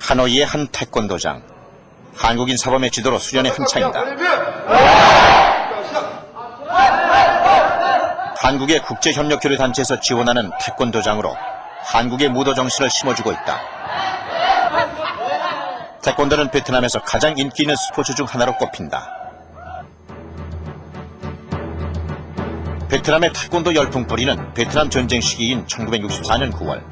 하노이의 한 태권도장. 한국인 사범의 지도로 수련에 한창이다. 한국의 국제협력교류단체에서 지원하는 태권도장으로 한국의 무도 정신을 심어주고 있다. 태권도는 베트남에서 가장 인기 있는 스포츠 중 하나로 꼽힌다. 베트남의 태권도 열풍벌이는 베트남 전쟁 시기인 1964년 9월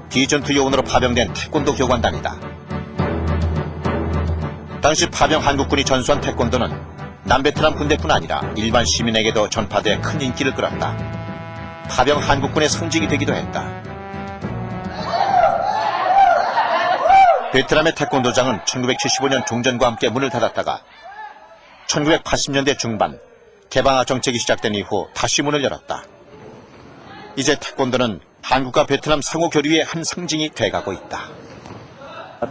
비전투 요원으로 파병된 태권도 교관단이다. 당시 파병 한국군이 전수한 태권도는 남베트남 군대뿐 아니라 일반 시민에게도 전파돼 큰 인기를 끌었다. 파병 한국군의 상징이 되기도 했다. 베트남의 태권도장은 1975년 종전과 함께 문을 닫았다가 1980년대 중반 개방화 정책이 시작된 이후 다시 문을 열었다. 이제 태권도는 한국과 베트남 상호 교류의 한 상징이 돼가고 있다.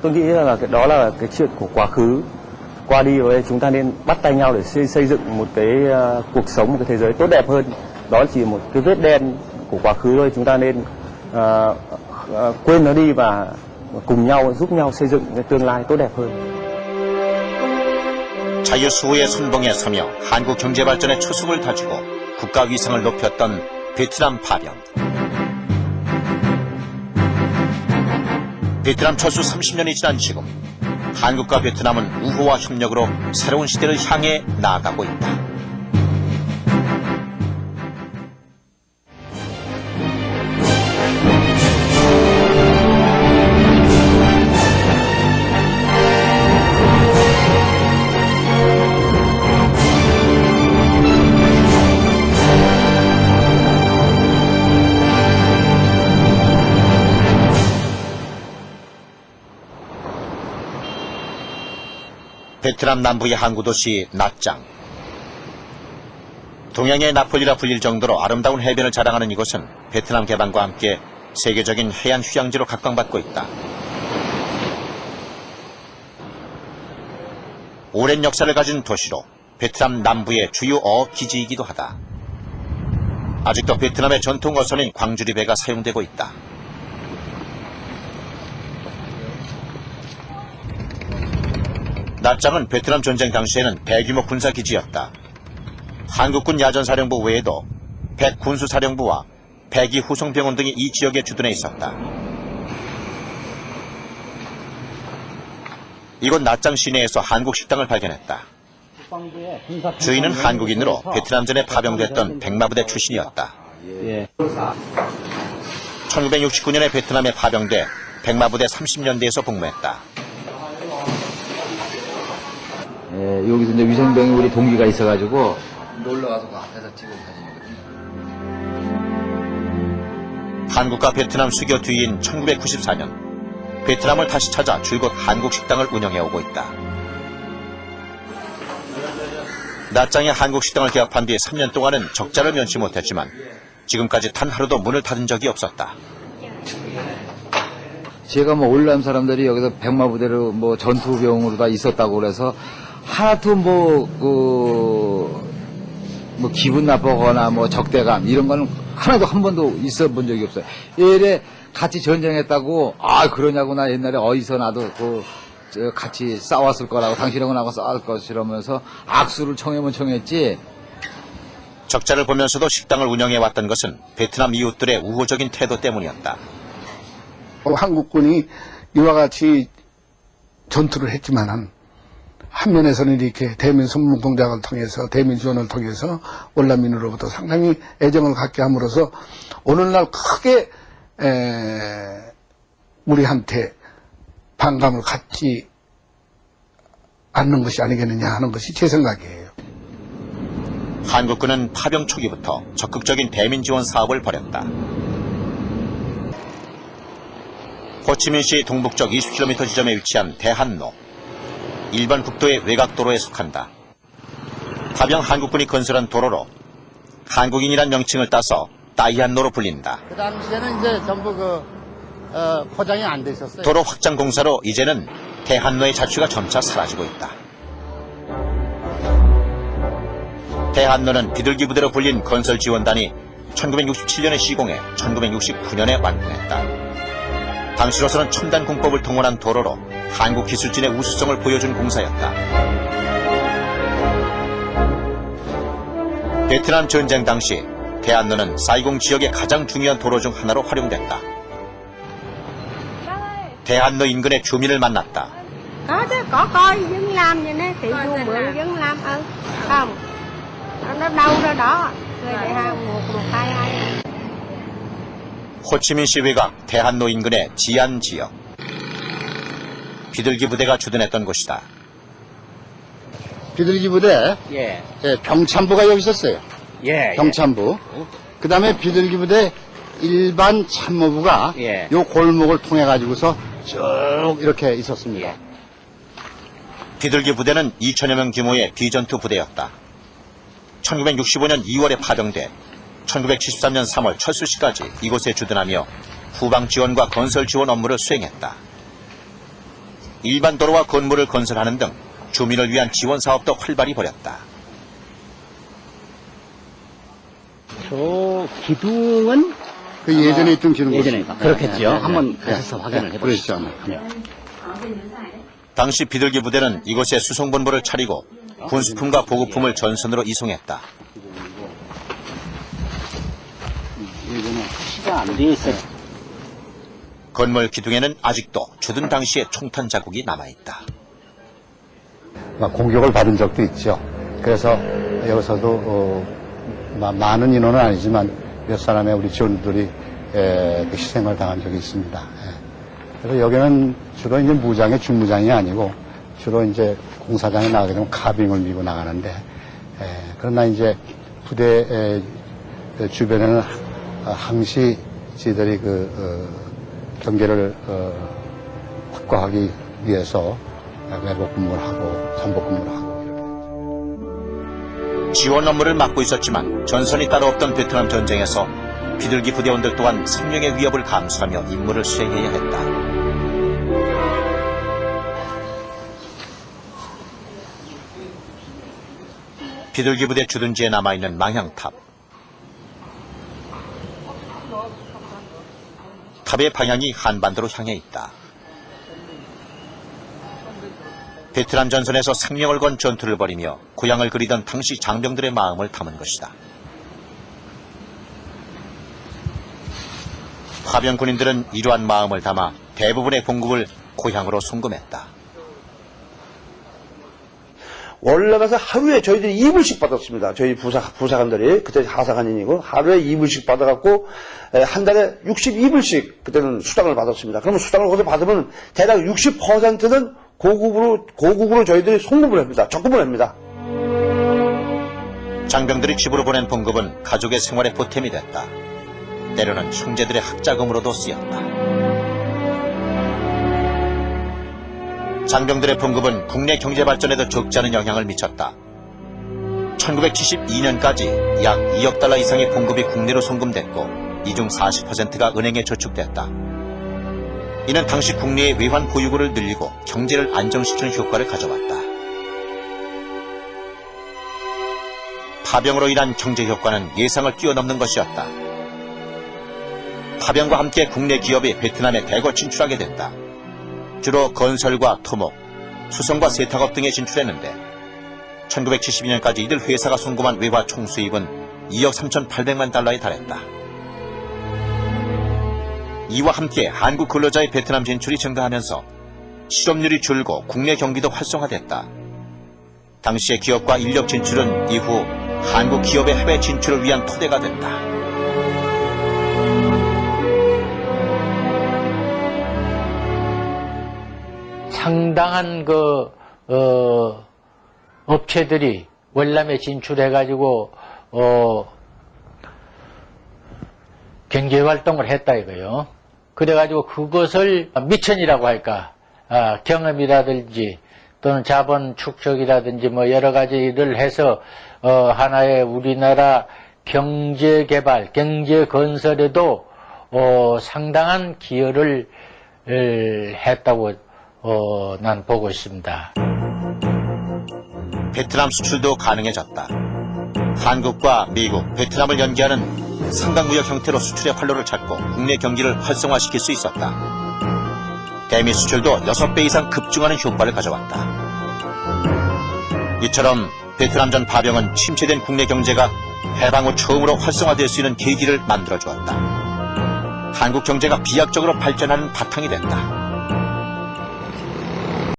Tôi nghĩ là đó là cái chuyện của quá khứ. Qua đi rồi chúng ta nên bắt tay nhau để xây dựng một cái cuộc sống, một cái thế giới tốt đẹp hơn. Đó chỉ một cái vết đen của quá khứ thôi. Chúng ta nên quên nó đi và cùng nhau giúp nhau xây dựng cái tương lai tốt đẹp hơn. 자유수호의 선봉에 서며 한국 경제 발전의 초석을 다지고 국가 위상을 높였던 베트남 파병. 베트남 철수 30년이 지난 지금 한국과 베트남은 우호와 협력으로 새로운 시대를 향해 나아가고 있다. 베트남 남부의 항구 도시 나짱. 동양의 나폴리라 불릴 정도로 아름다운 해변을 자랑하는 이곳은 베트남 개방과 함께 세계적인 해안 휴양지로 각광받고 있다. 오랜 역사를 가진 도시로 베트남 남부의 주요 어업 기지이기도 하다. 아직도 베트남의 전통 어선인 광주리배가 사용되고 있다. 나짱은 베트남 전쟁 당시에는 대규모 군사기지였다. 한국군 야전사령부 외에도 백군수사령부와 백이 후송병원 등이 이 지역에 주둔해 있었다. 이곳 나짱 시내에서 한국 식당을 발견했다. 주인은 한국인으로 베트남전에 파병됐던 백마부대 출신이었다. 1969년에 베트남에 파병돼 백마부대 30년대에서 복무했다. 예, 여기서 이제 위생병이 우리 동기가 있어가지고 놀러와서 그 앞에서 찍은 사진이거든요. 한국과 베트남 수교 뒤인 1994년 베트남을 다시 찾아 줄곧 한국 식당을 운영해오고 있다. 나짱의 한국 식당을 개업한 뒤 3년 동안은 적자를 면치 못했지만 지금까지 단 하루도 문을 닫은 적이 없었다. 제가 뭐 올람 사람들이 여기서 백마부대로 뭐 전투병으로 다 있었다고 그래서 하나도 뭐 기분 나쁘거나 뭐 적대감 이런 거는 하나도 한 번도 있어 본 적이 없어요. 예래 같이 전쟁했다고 그러냐고 나 옛날에 어디서 나도 같이 싸웠을 거라고 당신하고 나하고 싸울 것이라면서 악수를 청해면 청했지. 적자를 보면서도 식당을 운영해왔던 것은 베트남 이웃들의 우호적인 태도 때문이었다. 한국군이 이와 같이 전투를 했지만은 한면에서는 이렇게 대민 선문 공작을 통해서 대민 지원을 통해서 월남민으로부터 상당히 애정을 갖게 함으로써 오늘날 크게 우리한테 반감을 갖지 않는 것이 아니겠느냐 하는 것이 제 생각이에요. 한국군은 파병 초기부터 적극적인 대민 지원 사업을 벌였다. 호치민시 동북쪽 20km 지점에 위치한 대한로. 일본 국도의 외곽도로에 속한다. 파병 한국군이 건설한 도로로 한국인이란 명칭을 따서 따이한로로 불린다. 그 당시에는 이제 전부 포장이 안 돼 있었어요. 도로 확장 공사로 이제는 대한로의 자취가 점차 사라지고 있다. 대한로는 비둘기 부대로 불린 건설 지원단이 1967년에 시공해 1969년에 완공했다. 당시로서는 첨단 공법을 동원한 도로로 한국 기술진의 우수성을 보여준 공사였다. 베트남 전쟁 당시 대한로는 사이공 지역의 가장 중요한 도로 중 하나로 활용됐다. 대한로 인근의 주민을 만났다. Có chứ, có coi dân làm vậy nè, thì dù bữa dân làm không, nó đâu ra đó, rồi để hàng một hai hai. 호치민시 외곽 대한로 인근의 지안 지역. 비둘기 부대가 주둔했던 곳이다. 비둘기 부대, 예, 예, 병참부가 여기 있었어요. 예, 병참부. 그 다음에 비둘기 부대 일반 참모부가 예. 요 골목을 통해 가지고서 쭉 이렇게 있었습니다. 예. 비둘기 부대는 2천여 명 규모의 비전투 부대였다. 1965년 2월에 파병돼 1973년 3월 철수 시까지 이곳에 주둔하며 후방 지원과 건설 지원 업무를 수행했다. 일반 도로와 건물을 건설하는 등 주민을 위한 지원 사업도 활발히 벌였다. 저 기둥은 그 예전에 있던 기둥 예전에 그렇겠죠. 한번 네. 가셔서 확인을 해보시죠. 네. 당시 비둘기 부대는 이곳에 수송본부를 차리고 군수품과 보급품을 전선으로 이송했다. 시가 안 되어 있어요. 건물 기둥에는 아직도 주둔 당시의 총탄 자국이 남아있다. 공격을 받은 적도 있죠. 그래서 여기서도 많은 인원은 아니지만 몇 사람의 우리 지원들이 희생을 당한 적이 있습니다. 그래서 여기는 주로 이제 무장의 중무장이 아니고 주로 이제 공사장에 나가게 되면 카빙을 밀고 나가는데 그러나 이제 부대 주변에는 항시 저희들이 경계를 확보하기 위해서 외복 근무를 하고 잠복 근무를 하고 지원 업무를 맡고 있었지만 전선이 따로 없던 베트남 전쟁에서 비둘기 부대원들 또한 생명의 위협을 감수하며 임무를 수행해야 했다. 비둘기 부대 주둔지에 남아있는 망향탑. 탑의 방향이 한반도로 향해 있다. 베트남 전선에서 생명을 건 전투를 벌이며 고향을 그리던 당시 장병들의 마음을 담은 것이다. 파병 군인들은 이러한 마음을 담아 대부분의 봉급을 고향으로 송금했다. 월남에서 하루에 저희들이 2불씩 받았습니다. 저희 부사관들이 그때 하사관인이고 하루에 2불씩 받아갖고 한 달에 62불씩 그때는 수당을 받았습니다. 그러면 수당을 거기서 받으면 대략 60%는 고국으로 저희들이 송금을 합니다. 적금을 합니다. 장병들이 집으로 보낸 봉급은 가족의 생활의 보탬이 됐다. 때로는 형제들의 학자금으로도 쓰였다. 장병들의 봉급은 국내 경제 발전에도 적지 않은 영향을 미쳤다. 1972년까지 약 2억 달러 이상의 봉급이 국내로 송금됐고 이 중 40%가 은행에 저축됐다. 이는 당시 국내의 외환 보유고를 늘리고 경제를 안정시키는 효과를 가져왔다. 파병으로 인한 경제 효과는 예상을 뛰어넘는 것이었다. 파병과 함께 국내 기업이 베트남에 대거 진출하게 됐다. 주로 건설과 토목, 수송과 세탁업 등에 진출했는데 1972년까지 이들 회사가 송금한 외화 총수입은 2억 3,800만 달러에 달했다. 이와 함께 한국 근로자의 베트남 진출이 증가하면서 실업률이 줄고 국내 경기도 활성화됐다. 당시의 기업과 인력 진출은 이후 한국 기업의 해외 진출을 위한 토대가 된다. 상당한 업체들이 월남에 진출해가지고 경제 활동을 했다 이거요. 그래가지고 그것을 미천이라고 할까, 경험이라든지 또는 자본 축적이라든지 뭐 여러 가지를 해서 하나의 우리나라 경제 개발, 경제 건설에도 상당한 기여를 했다고 난 보고 있습니다. 베트남 수출도 가능해졌다. 한국과 미국, 베트남을 연계하는 상강무역 형태로 수출의 활로를 찾고 국내 경기를 활성화시킬 수 있었다. 대미 수출도 6배 이상 급증하는 효과를 가져왔다. 이처럼 베트남전 파병은 침체된 국내 경제가 해방 후 처음으로 활성화될 수 있는 계기를 만들어주었다. 한국 경제가 비약적으로 발전하는 바탕이 됐다.